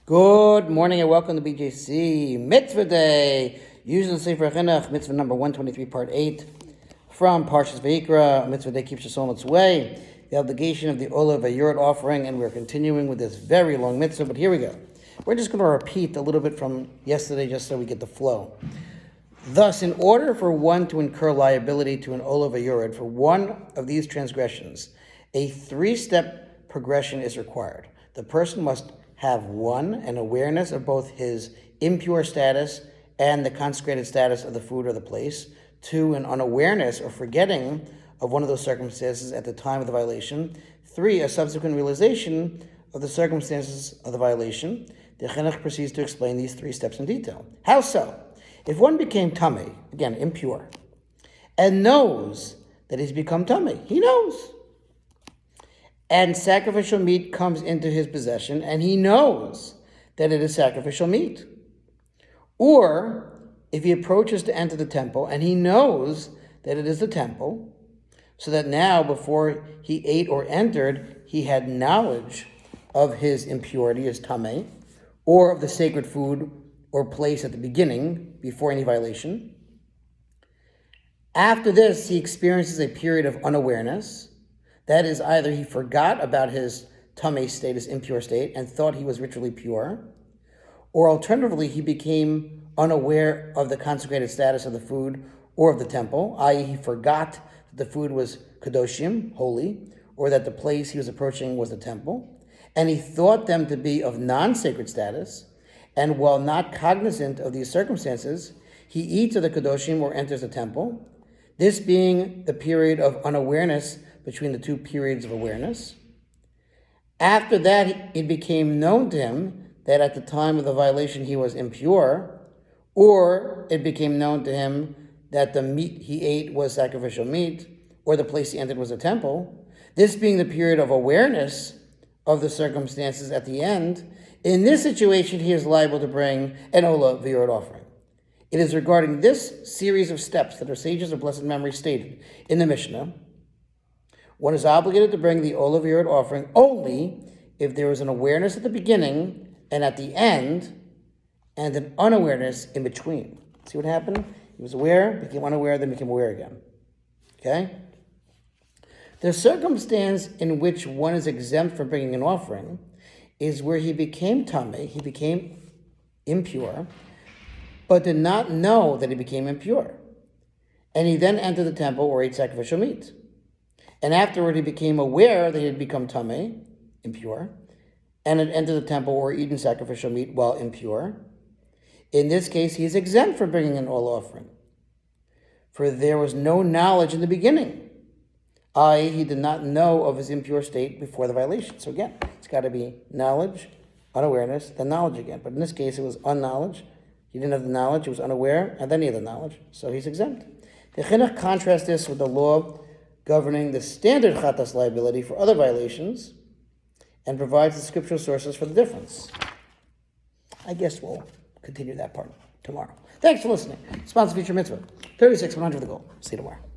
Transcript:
Good morning and welcome to BJC Mitzvah Day, using the Sefer Hachinuch, Mitzvah number 123, part 8, from Parshas Vayikra. Mitzvah Day keeps us on its way. The obligation of the Oleh V'yoreid offering, and we're continuing with this very long mitzvah, but here we go. We're just going to repeat a little bit from yesterday just so we get the flow. Thus, in order for one to incur liability to an Oleh V'yoreid for one of these transgressions, a three-step progression is required. The person must have one, an awareness of both his impure status and the consecrated status of the food or the place. Two, an unawareness or forgetting of one of those circumstances at the time of the violation. Three, a subsequent realization of the circumstances of the violation. The Chinuch proceeds to explain these three steps in detail. How so? If one became tamei, again, impure, and knows that he's become tamei, he knows, and sacrificial meat comes into his possession, and he knows that it is sacrificial meat. Or if he approaches to enter the temple, and he knows that it is the temple, so that now before he ate or entered, he had knowledge of his impurity, his tamei, or of the sacred food or place at the beginning, before any violation. After this, he experiences a period of unawareness. That is, either he forgot about his tamei state, his impure state, and thought he was ritually pure, or alternatively, he became unaware of the consecrated status of the food or of the temple, i.e., he forgot that the food was kadoshim, holy, or that the place he was approaching was the temple, and he thought them to be of non-sacred status, and while not cognizant of these circumstances, he eats of the kadoshim or enters the temple, this being the period of unawareness between the two periods of awareness. After that, it became known to him that at the time of the violation he was impure, or it became known to him that the meat he ate was sacrificial meat, or the place he entered was a temple. This being the period of awareness of the circumstances at the end, in this situation he is liable to bring an Oleh V'yoreid offering. It is regarding this series of steps that our sages of blessed memory stated in the Mishnah. One is obligated to bring the Oleh V'yoreid offering only if there is an awareness at the beginning and at the end, and an unawareness in between. See what happened? He was aware, became unaware, then became aware again. Okay? The circumstance in which one is exempt from bringing an offering is where he became tamei, he became impure, but did not know that he became impure. And he then entered the temple or ate sacrificial meat. And afterward, he became aware that he had become tamei, impure, and had entered the temple or eaten sacrificial meat while impure. In this case, he is exempt from bringing an Oleh offering, for there was no knowledge in the beginning, i.e., he did not know of his impure state before the violation. So again, it's got to be knowledge, unawareness, then knowledge again. But in this case, it was unknowledge. He didn't have the knowledge, he was unaware, and then he had the knowledge, so he's exempt. The Chinuch contrasts this with the law governing the standard chatas liability for other violations, and provides the scriptural sources for the difference. I guess we'll continue that part tomorrow. Thanks for listening. Sponsor Future Mitzvah, 36, 100 the goal. See you tomorrow.